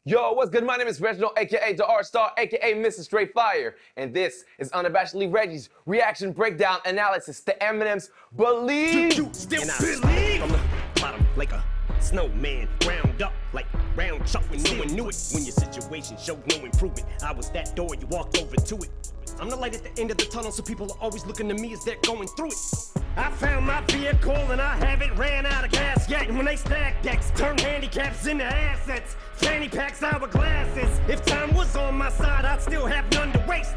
Yo, what's good? My name is Reginald, aka the Art Star, aka Mr. Straight Fire, and this is Unabashedly Reggie's reaction breakdown analysis to Eminem's Believe. You still believe? From the bottom like a snowman, ground up like round chuck when no one knew it. When your situation showed no improvement, I was that door, you walked over to it. I'm the light at the end of the tunnel, so people are always looking to me as they're going through it. I found my vehicle and I haven't ran out of gas yet. And when they stack decks, turn handicaps into assets. Fanny packs, hourglasses. If time was on my side, I'd still have none to waste.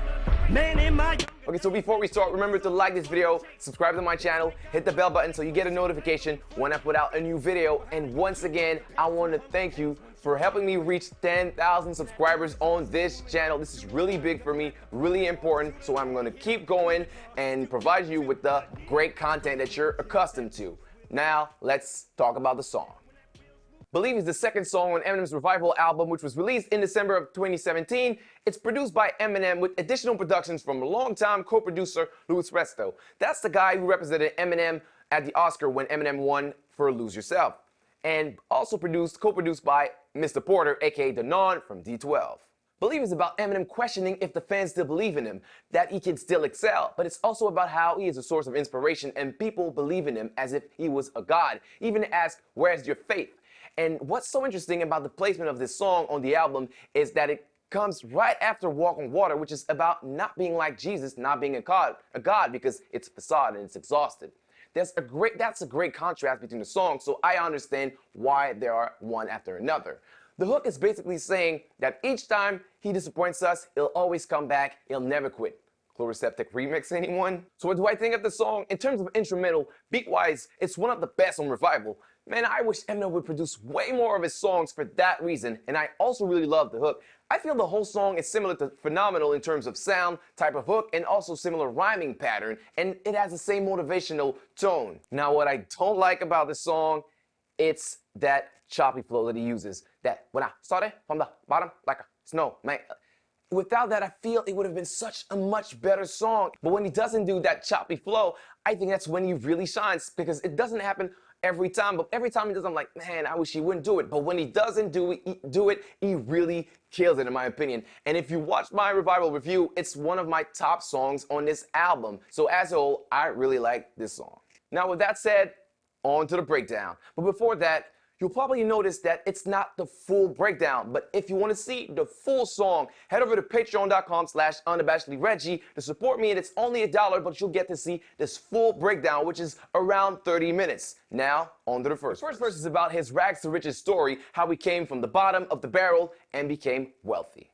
Man, in my... Okay, so before we start, remember to like this video, subscribe to my channel, hit the bell button so you get a notification when I put out a new video. And once again, I want to thank you for helping me reach 10,000 subscribers on this channel. This is really big for me, really important. So I'm going to keep going and provide you with the great content that you're accustomed to. Now, let's talk about the song. Believe is the second song on Eminem's Revival album, which was released in December of 2017. It's produced by Eminem with additional productions from longtime co-producer Louis Resto. That's the guy who represented Eminem at the Oscar when Eminem won for Lose Yourself. And also co-produced by Mr. Porter, aka The Non from D12. Believe is about Eminem questioning if the fans still believe in him, that he can still excel, but it's also about how he is a source of inspiration and people believe in him as if he was a god, even ask, where's your faith? And what's so interesting about the placement of this song on the album is that it comes right after Walk on Water, which is about not being like Jesus, not being a god because it's a facade and it's exhausted. That's a great contrast between the songs, so I understand why they are one after another. The hook is basically saying that each time he disappoints us, he'll always come back, he'll never quit. Chloroseptic remix, anyone? So what do I think of the song? In terms of instrumental, beat-wise, it's one of the best on Revival. Man, I wish Eminem would produce way more of his songs for that reason, and I also really love the hook. I feel the whole song is similar to Phenomenal in terms of sound, type of hook, and also similar rhyming pattern, and it has the same motivational tone. Now, what I don't like about the song, it's that choppy flow that he uses. That when I started from the bottom like a snowman. Without that, I feel it would have been such a much better song. But when he doesn't do that choppy flow, I think that's when he really shines, because it doesn't happen every time. But every time he does, I'm like, man, I wish he wouldn't do it. But when he doesn't do it, he really kills it, in my opinion. And if you watch my Revival review, it's one of my top songs on this album. So as a whole, I really like this song. Now, with that said, on to the breakdown. But before that, you'll probably notice that it's not the full breakdown, but if you want to see the full song, head over to patreon.com/unabashedlyreggie to support me, and it's only $1, but you'll get to see this full breakdown, which is around 30 minutes. Now, on to the first. The first verse is about his rags to riches story, how he came from the bottom of the barrel and became wealthy.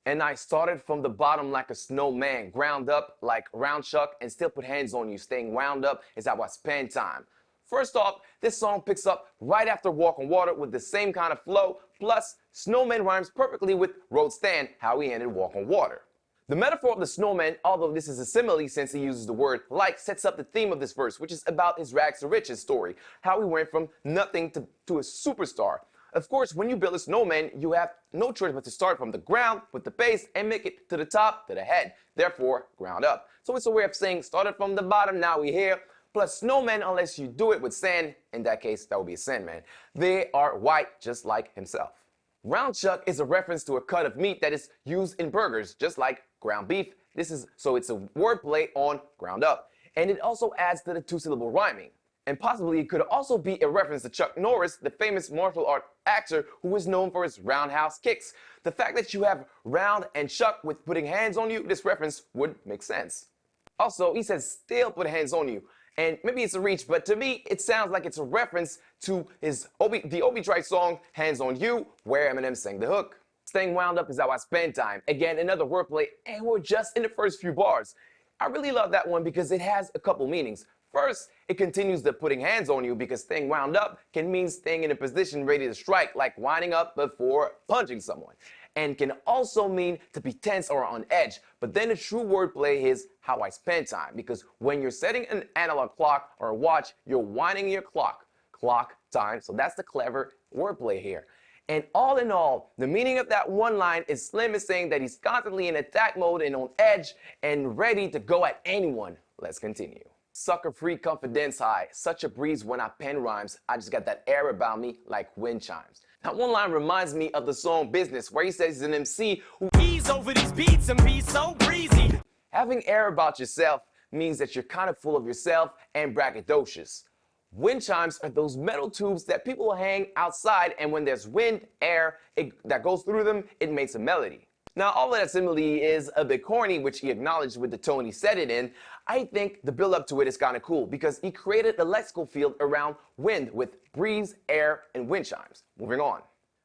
And I started from the bottom like a snowman, ground up like round chuck, and still put hands on you. Staying wound up is how I spend time. First off, this song picks up right after Walk on Water with the same kind of flow, plus snowman rhymes perfectly with Road Stand, how he ended Walk on Water. The metaphor of the snowman, although this is a simile since he uses the word like, sets up the theme of this verse, which is about his rags to riches story, how he went from nothing to a superstar. Of course, when you build a snowman, you have no choice but to start from the ground with the base and make it to the top, to the head, therefore ground up. So it's a way of saying started from the bottom, now we're here. Plus, snowmen, unless you do it with sand, in that case, that would be a sandman. They are white, just like himself. Round chuck is a reference to a cut of meat that is used in burgers, just like ground beef. So it's a wordplay on ground up. And it also adds to the two-syllable rhyming. And possibly it could also be a reference to Chuck Norris, the famous martial art actor who is known for his roundhouse kicks. The fact that you have round and chuck with putting hands on you, this reference would make sense. Also, he says still put hands on you. And maybe it's a reach, but to me, it sounds like it's a reference to the Obi-Trice song, Hands on You, where Eminem sang the hook. Staying wound up is how I spend time. Again, another wordplay, and we're just in the first few bars. I really love that one because it has a couple meanings. First, it continues the putting hands on you because staying wound up can mean staying in a position ready to strike, like winding up before punching someone. And can also mean to be tense or on edge. But then the true wordplay is how I spend time, because when you're setting an analog clock or a watch, you're winding your clock time. So that's the clever wordplay here. And all in all, the meaning of that one line is Slim is saying that he's constantly in attack mode and on edge and ready to go at anyone. Let's continue. Sucker free confidence high, such a breeze when I pen rhymes. I just got that air about me like wind chimes. That one line reminds me of the song Business, where he says he's an MC who Ease over these beats and be so breezy. having air about yourself means that you're kind of full of yourself and braggadocious. Wind chimes are those metal tubes that people hang outside, and when there's wind, air that goes through them, it makes a melody. Now, all of that simile is a bit corny, which he acknowledged with the tone he said it in. I think the build up to it is kind of cool because he created a lexical field around wind with breeze, air, and wind chimes. Moving on.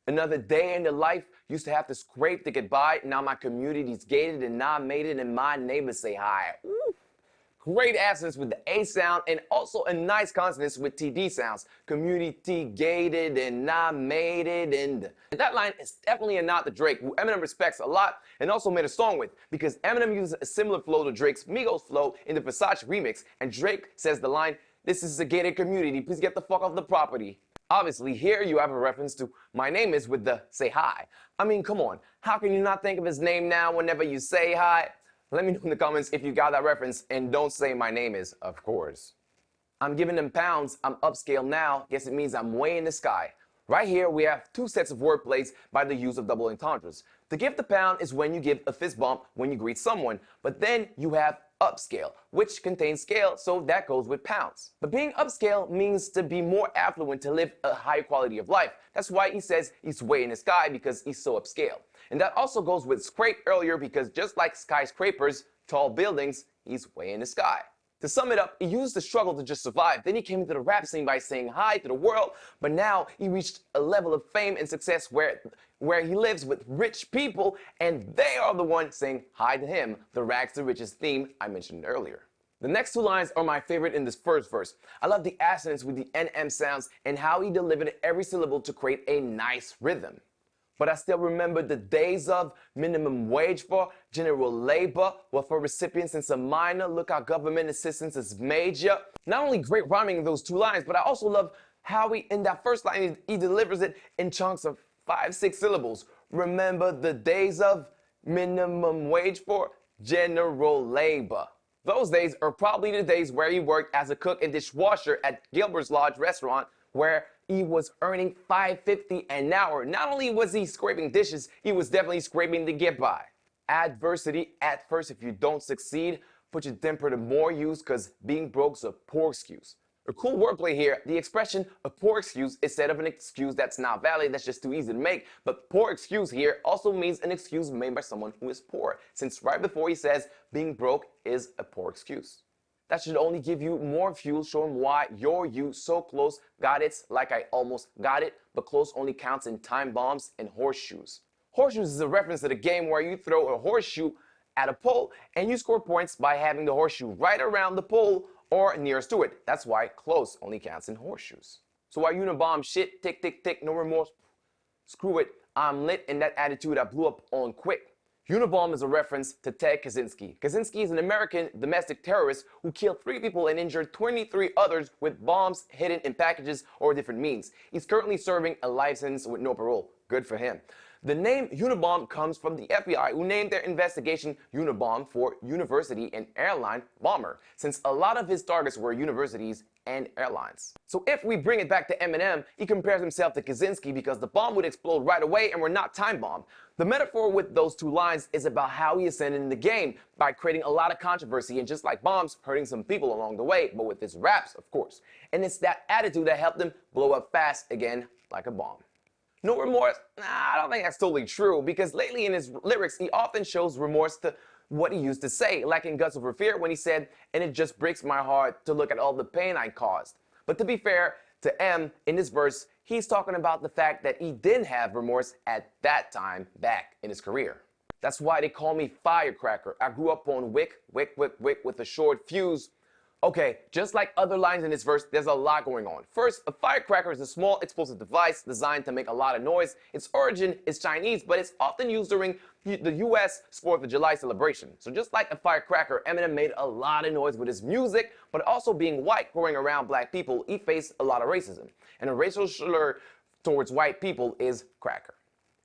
Another day in the life, used to have to scrape to get by. Now my community's gated and I made it and my neighbors say hi. Ooh. Great assonance with the A sound and also a nice consonance with TD sounds. Community gated and I made it and that line is definitely a nod to Drake, who Eminem respects a lot and also made a song with, because Eminem uses a similar flow to Drake's Migos flow in the Versace remix, and Drake says the line, "This is a gated community, please get the fuck off the property." Obviously, here you have a reference to My Name Is with the say hi. I mean, come on, how can you not think of his name now whenever you say hi? Let me know in the comments if you got that reference, and don't say my name is, of course. I'm giving them pounds, I'm upscale now, guess it means I'm way in the sky. Right here we have two sets of wordplays by the use of double entendres. To give the pound is when you give a fist bump when you greet someone, but then you have upscale, which contains scale, so that goes with pounds. But being upscale means to be more affluent, to live a higher quality of life. That's why he says he's way in the sky, because he's so upscale. And that also goes with scrape earlier, because just like skyscrapers, tall buildings, he's way in the sky. To sum it up, he used the struggle to just survive. Then he came into the rap scene by saying hi to the world, but now he reached a level of fame and success where he lives with rich people, and they are the ones saying hi to him, the rags to riches theme I mentioned earlier. The next two lines are my favorite in this first verse. I love the assonance with the NM sounds and how he delivered every syllable to create a nice rhythm. But I still remember the days of minimum wage for general labor, welfare recipients since a minor, look how government assistance is major. Not only great rhyming in those two lines, but I also love how in that first line, he delivers it in chunks of 5-6 syllables. Remember the days of minimum wage for general labor. Those days are probably the days where he worked as a cook and dishwasher at Gilbert's Lodge restaurant, where he was earning $5.50 an hour. Not only was he scraping dishes, he was definitely scraping to get by. Adversity at first, if you don't succeed, put your temper to more use, cause being broke's a poor excuse. A cool wordplay here, the expression a poor excuse instead of an excuse that's not valid, that's just too easy to make. But poor excuse here also means an excuse made by someone who is poor, since right before he says being broke is a poor excuse. That should only give you more fuel showing why you so close got it, like I almost got it, but close only counts in time bombs and horseshoes. Horseshoes is a reference to the game where you throw a horseshoe at a pole and you score points by having the horseshoe right around the pole or nearest to it. That's why close only counts in horseshoes. So why Unabomb shit, tick, tick, tick, no remorse, screw it, I'm lit, and that attitude I blew up on quick. Unabomb is a reference to Ted Kaczynski. Kaczynski is an American domestic terrorist who killed 3 people and injured 23 others with bombs hidden in packages or different means. He's currently serving a life sentence with no parole. Good for him. The name Unabomb comes from the FBI, who named their investigation Unabomb for University and Airline Bomber, since a lot of his targets were universities and airlines. So if we bring it back to Eminem, he compares himself to Kaczynski because the bomb would explode right away and we're not time bomb. The metaphor with those two lines is about how he ascended in the game by creating a lot of controversy and, just like bombs, hurting some people along the way, but with his raps, of course. And it's that attitude that helped him blow up fast again like a bomb. No remorse? Nah, I don't think that's totally true, because lately in his lyrics, he often shows remorse to what he used to say, like in Guts Over Fear when he said, "And it just breaks my heart to look at all the pain I caused." But to be fair to M, in this verse, he's talking about the fact that he didn't have remorse at that time back in his career. That's why they call me Firecracker. I grew up on wick with a short fuse. Okay, just like other lines in this verse, there's a lot going on. First, a firecracker is a small explosive device designed to make a lot of noise. Its origin is Chinese, but it's often used during the US 4th of July celebration. So just like a firecracker, Eminem made a lot of noise with his music, but also being white, growing around black people, he faced a lot of racism. And a racial slur towards white people is cracker.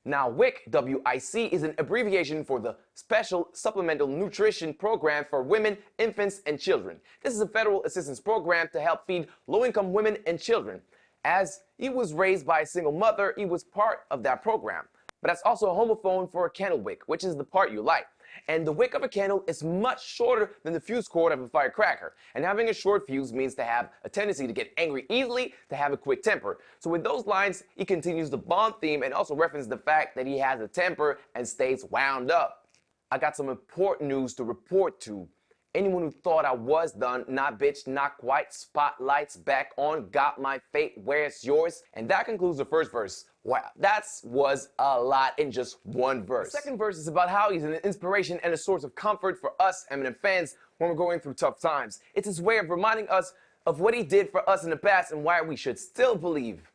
Now, WIC, W-I-C, is an abbreviation for the Special Supplemental Nutrition Program for Women, Infants, and Children. This is a federal assistance program to help feed low-income women and children. As he was raised by a single mother, he was part of that program. But that's also a homophone for a candle wick, which is the part you light. And the wick of a candle is much shorter than the fuse cord of a firecracker. And having a short fuse means to have a tendency to get angry easily, to have a quick temper. So with those lines, he continues the Bond theme and also references the fact that he has a temper and stays wound up. I got some important news to report to. Anyone who thought I was done, nah bitch, not quite, spotlights back on, got my fate, where's yours? And that concludes the first verse. Wow, that was a lot in just one verse. The second verse is about how he's an inspiration and a source of comfort for us Eminem fans when we're going through tough times. It's his way of reminding us of what he did for us in the past and why we should still believe.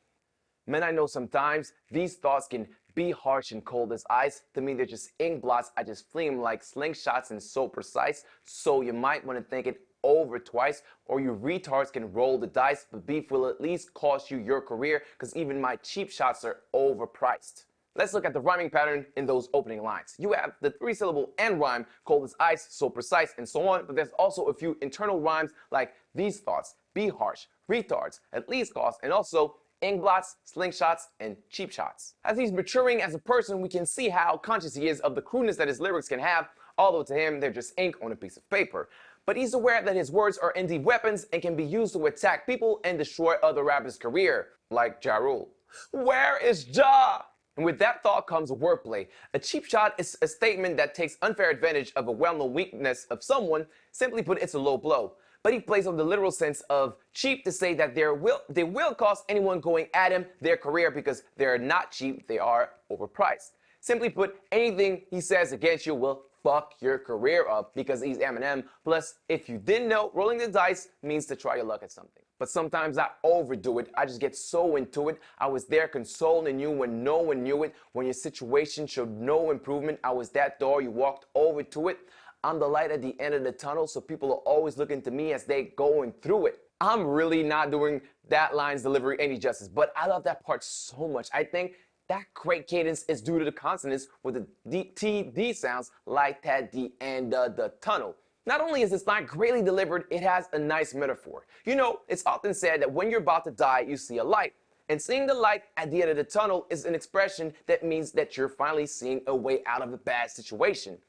Man, I know sometimes these thoughts can be harsh and cold as ice. To me, they're just ink blots. I just fling them like slingshots and so precise. So you might want to think it over twice, or you retards can roll the dice, but beef will at least cost you your career, because even my cheap shots are overpriced. Let's look at the rhyming pattern in those opening lines. You have the three-syllable end rhyme, cold as ice, so precise, and so on, but there's also a few internal rhymes like these thoughts, be harsh, retards, at least cost, and also ink blots, slingshots, and cheap shots. As he's maturing as a person, we can see how conscious he is of the crudeness that his lyrics can have, although to him they're just ink on a piece of paper. But he's aware that his words are indeed weapons and can be used to attack people and destroy other rappers' career, like Ja Rule. Where is Ja? And with that thought comes wordplay. A cheap shot is a statement that takes unfair advantage of a well-known weakness of someone. Simply put, it's a low blow. But he plays on the literal sense of cheap to say that they will cost anyone going at him their career because they're not cheap, they are overpriced. Simply put, anything he says against you will fuck your career up because he's Eminem. Plus, if you didn't know, rolling the dice means to try your luck at something. But sometimes I overdo it. I just get so into it. I was there consoling you when no one knew it. When your situation showed no improvement, I was that door you walked over to it. I'm the light at the end of the tunnel, so people are always looking to me as they going through it. I'm really not doing that line's delivery any justice, but I love that part so much. I think that great cadence is due to the consonants with the T-D sounds like at the end of the tunnel. Not only is this line greatly delivered, it has a nice metaphor. You know, it's often said that when you're about to die, you see a light. And seeing the light at the end of the tunnel is an expression that means that you're finally seeing a way out of a bad situation.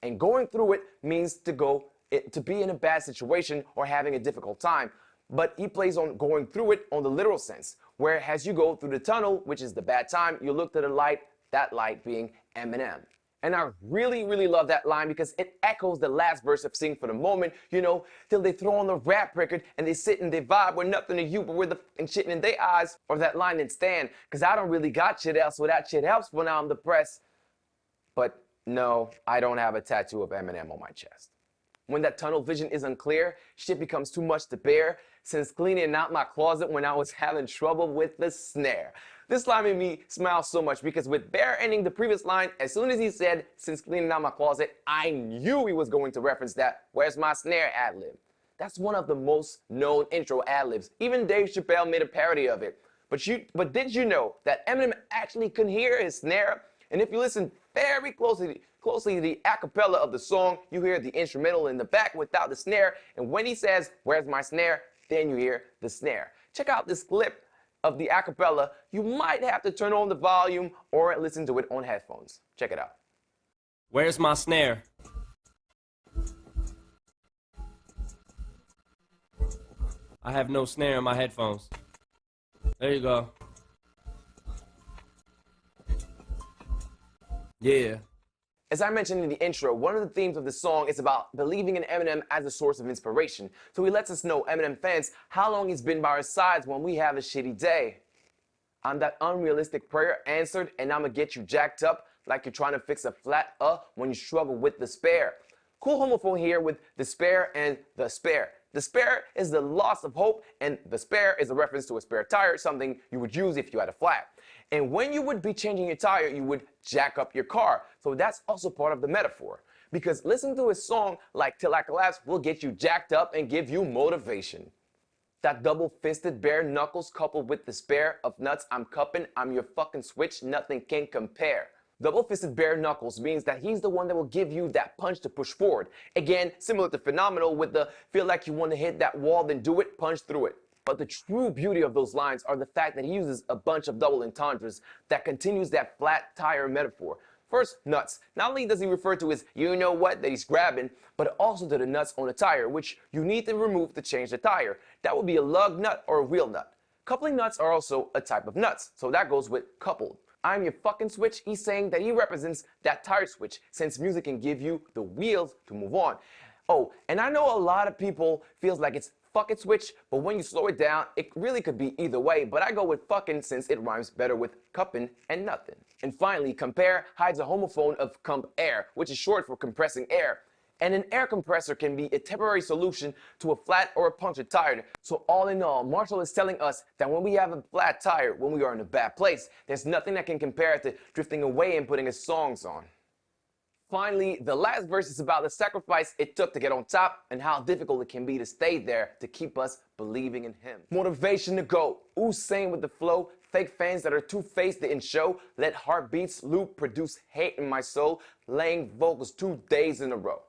And going through it means to be in a bad situation or having a difficult time. But he plays on going through it on the literal sense, where as you go through the tunnel, which is the bad time, you look to the light, that light being Eminem. And I really, really love that line because it echoes the last verse of Sing for the Moment, you know, till they throw on the rap record and they sit and they vibe with nothing to you but with the f***ing shit in their eyes, or that line in Stan, because I don't really got shit else, so that shit helps when I'm depressed. But no, I don't have a tattoo of Eminem on my chest. When that tunnel vision is unclear, shit becomes too much to bear, since cleaning out my closet when I was having trouble with the snare. This line made me smile so much because with Bear ending the previous line, as soon as he said, since cleaning out my closet, I knew he was going to reference that where's my snare ad-lib. That's one of the most known intro ad-libs. Even Dave Chappelle made a parody of it. But did you know that Eminem actually couldn't hear his snare? And if you listen very closely to the acapella of the song, you hear the instrumental in the back without the snare. And when he says, where's my snare? Then you hear the snare. Check out this clip of the acapella. You might have to turn on the volume or listen to it on headphones. Check it out. Where's my snare? I have no snare in my headphones. There you go. Yeah. As I mentioned in the intro, one of the themes of the song is about believing in Eminem as a source of inspiration. So he lets us know, Eminem fans, how long he's been by our sides when we have a shitty day. I'm that unrealistic prayer answered, and I'ma get you jacked up like you're trying to fix a flat when you struggle with despair. Cool homophone here with despair and the spare. Despair is the loss of hope, and the spare is a reference to a spare tire, something you would use if you had a flat. And when you would be changing your tire, you would jack up your car. So that's also part of the metaphor. Because listening to a song like Till I Collapse will get you jacked up and give you motivation. That double-fisted bare knuckles coupled with despair of nuts I'm cupping, I'm your fucking switch, nothing can compare. Double-fisted bare knuckles means that he's the one that will give you that punch to push forward. Again, similar to Phenomenal with the feel like you want to hit that wall, then do it, punch through it. But the true beauty of those lines are the fact that he uses a bunch of double entendres that continues that flat tire metaphor. First, nuts. Not only does he refer to his you-know-what that he's grabbing, but also to the nuts on the tire, which you need to remove to change the tire. That would be a lug nut or a wheel nut. Coupling nuts are also a type of nuts, so that goes with coupled. I'm your fucking switch. He's saying that he represents that tire switch, since music can give you the wheels to move on. Oh, and I know a lot of people feels like it's fucking switch, but when you slow it down, it really could be either way, but I go with fucking since it rhymes better with cupping and nothing. And finally, compare hides a homophone of comp air, which is short for compressing air. And an air compressor can be a temporary solution to a flat or a punctured tire. So all in all, Marshall is telling us that when we have a flat tire, when we are in a bad place, there's nothing that can compare to drifting away and putting his songs on. Finally, the last verse is about the sacrifice it took to get on top and how difficult it can be to stay there to keep us believing in him. Motivation to go. Usain with the flow. Fake fans that are two-faced didn't show. Let heartbeats loop produce hate in my soul. Laying vocals 2 days in a row.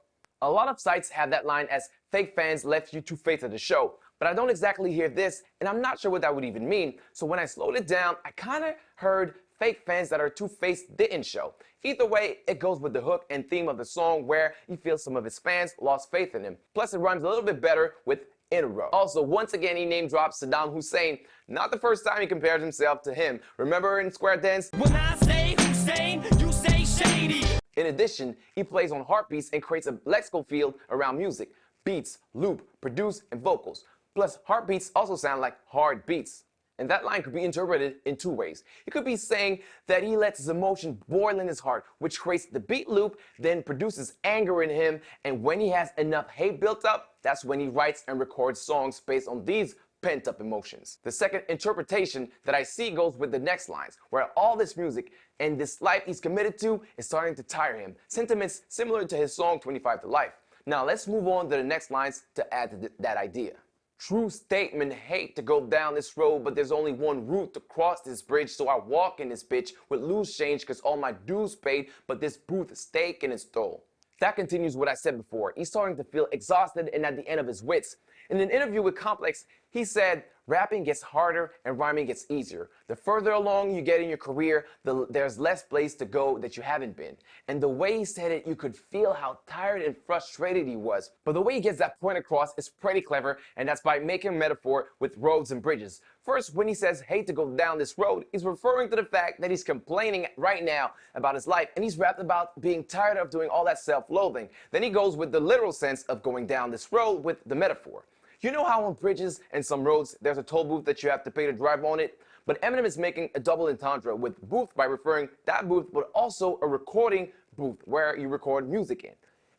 A lot of sites have that line as fake fans left you two-faced at the show, but I don't exactly hear this, and I'm not sure what that would even mean. So when I slowed it down, I kind of heard fake fans that are two-faced didn't show. Either way, it goes with the hook and theme of the song where he feels some of his fans lost faith in him. Plus, it rhymes a little bit better with in a row. Also, once again, he name drops Saddam Hussein. Not the first time he compares himself to him. Remember in Square Dance? When I say Hussein, you say shady. In addition, he plays on heartbeats and creates a lexical field around music. Beats, loop, produce, and vocals. Plus, heartbeats also sound like hard beats. And that line could be interpreted in two ways. It could be saying that he lets his emotion boil in his heart, which creates the beat loop, then produces anger in him, and when he has enough hate built up, that's when he writes and records songs based on these pent-up emotions. The second interpretation that I see goes with the next lines, where all this music and this life he's committed to is starting to tire him. Sentiments similar to his song 25 to Life. Now let's move on to the next lines to add to that idea. True statement, hate to go down this road, but there's only one route to cross this bridge, so I walk in this bitch with loose change cause all my dues paid, but this booth is taking its toll. That continues what I said before. He's starting to feel exhausted and at the end of his wits. In an interview with Complex, he said, rapping gets harder and rhyming gets easier. The further along you get in your career, there's less place to go that you haven't been. And the way he said it, you could feel how tired and frustrated he was. But the way he gets that point across is pretty clever, and that's by making a metaphor with roads and bridges. First, when he says hate to go down this road, he's referring to the fact that he's complaining right now about his life, and he's rapped about being tired of doing all that self-loathing. Then he goes with the literal sense of going down this road with the metaphor. You know how on bridges and some roads there's a toll booth that you have to pay to drive on it? But Eminem is making a double entendre with booth by referring that booth, but also a recording booth where you record music in.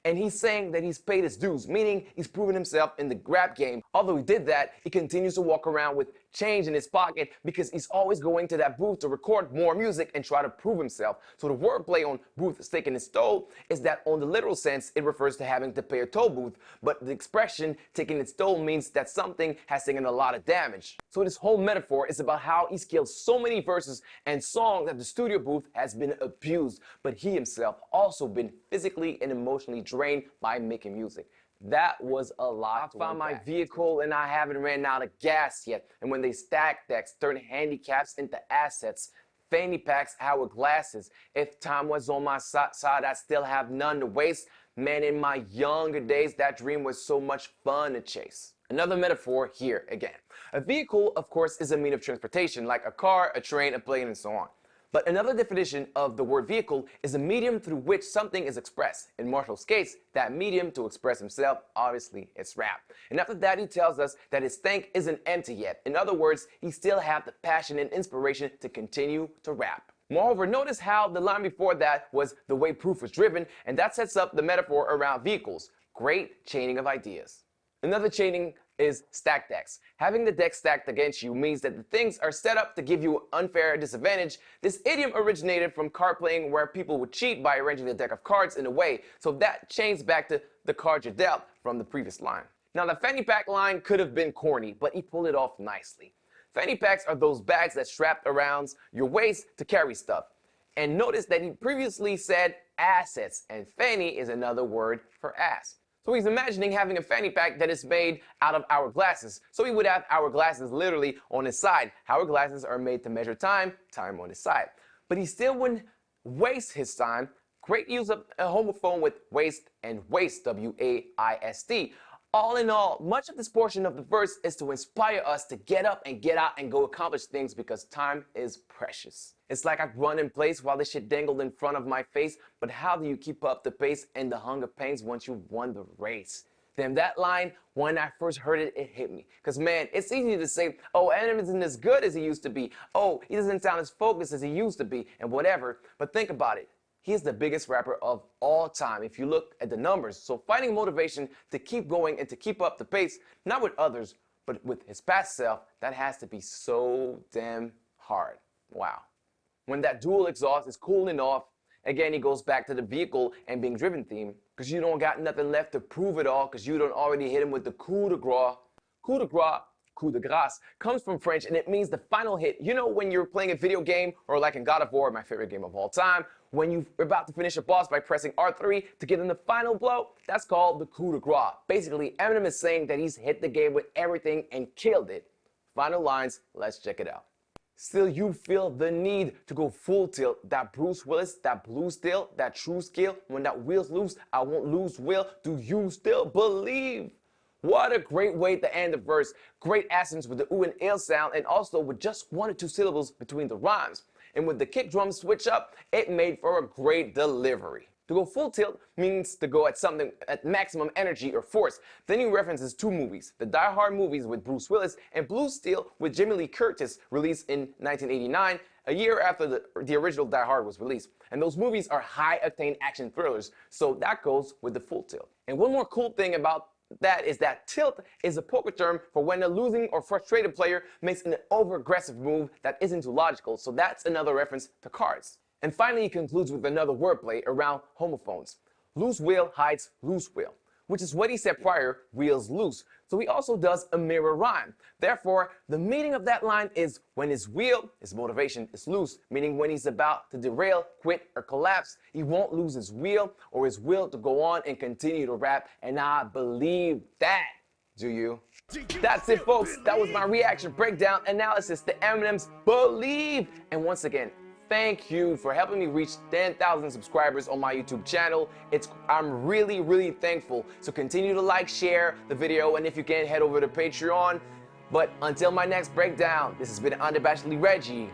And he's saying that he's paid his dues, meaning he's proven himself in the rap game. Although he did that, he continues to walk around with change in his pocket because he's always going to that booth to record more music and try to prove himself. So the wordplay on booth is taking its toll is that on the literal sense, it refers to having to pay a toll booth, but the expression taking its toll means that something has taken a lot of damage. So this whole metaphor is about how he's killed so many verses and songs that the studio booth has been abused, but he himself also been physically and emotionally drained by making music. That was a lot. I found my vehicle and I haven't ran out of gas yet. And when they stack decks, turn handicaps into assets. Fanny packs, hourglasses. If time was on my side, I'd still have none to waste. Man, in my younger days, that dream was so much fun to chase. Another metaphor here again. A vehicle, of course, is a means of transportation, like a car, a train, a plane, and so on. But another definition of the word vehicle is a medium through which something is expressed. In Marshall's case, that medium to express himself, obviously, is rap. And after that, he tells us that his tank isn't empty yet. In other words, he still has the passion and inspiration to continue to rap. Moreover, notice how the line before that was the way proof was driven, and that sets up the metaphor around vehicles. Great chaining of ideas. Another chaining is stack decks. Having the deck stacked against you means that the things are set up to give you unfair disadvantage. This idiom originated from card playing where people would cheat by arranging the deck of cards in a way, so that chains back to the cards you're dealt from the previous line. Now the fanny pack line could have been corny, but he pulled it off nicely. Fanny packs are those bags that strap around your waist to carry stuff. And notice that he previously said assets, and fanny is another word for ass. So he's imagining having a fanny pack that is made out of hourglasses. So he would have hourglasses literally on his side. Hourglasses are made to measure time, time on his side. But he still wouldn't waste his time. Great use of a homophone with waste and waste, W-A-I-S-T. All in all, much of this portion of the verse is to inspire us to get up and get out and go accomplish things because time is precious. It's like I run in place while this shit dangled in front of my face, but how do you keep up the pace and the hunger pains once you won the race? Damn, that line, when I first heard it, it hit me. Because, man, it's easy to say, oh, Eminem isn't as good as he used to be. Oh, he doesn't sound as focused as he used to be, and whatever. But think about it. He is the biggest rapper of all time if you look at the numbers. So finding motivation to keep going and to keep up the pace, not with others, but with his past self, that has to be so damn hard. Wow. When that dual exhaust is cooling off, again, he goes back to the vehicle and being driven theme, because you don't got nothing left to prove it all, because you don't already hit him with the coup de grace. Coup de grace. Coup de grâce comes from French and it means the final hit. You know when you're playing a video game, or like in God of War, my favorite game of all time, when you're about to finish a boss by pressing R3 to give them the final blow? That's called the coup de grace. Basically, Eminem is saying that he's hit the game with everything and killed it. Final lines, let's check it out. Still you feel the need to go full tilt, that Bruce Willis, that blue steel, that true skill. When that wheel's loose, I won't lose will. Do you still believe? What a great way to end the verse. Great accents with the ooh and ill sound, and also with just 1 or 2 syllables between the rhymes. And with the kick drum switch up, it made for a great delivery. To go full tilt means to go at something at maximum energy or force. Then he references 2 movies, the Die Hard movies with Bruce Willis and Blue Steel with Jamie Lee Curtis, released in 1989, a year after the original Die Hard was released. And those movies are high-octane action thrillers, so that goes with the full tilt. And one more cool thing about that is that tilt is a poker term for when a losing or frustrated player makes an over-aggressive move that isn't too logical, so that's another reference to cards. And finally, he concludes with another wordplay around homophones. Loose wheel hides loose wheel, which is what he said prior, wheels loose. So he also does a mirror rhyme. Therefore, the meaning of that line is when his wheel, his motivation, is loose, meaning when he's about to derail, quit, or collapse, he won't lose his wheel or his will to go on and continue to rap, and I believe that. Do you? That's it, folks. That was my reaction, breakdown, analysis to Eminem's Believe. And once again, thank you for helping me reach 10,000 subscribers on my YouTube channel. I'm really, really thankful. So continue to like, share the video, and if you can, head over to Patreon. But until my next breakdown, this has been Unabashedly Reggie.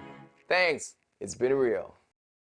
Thanks. It's been real.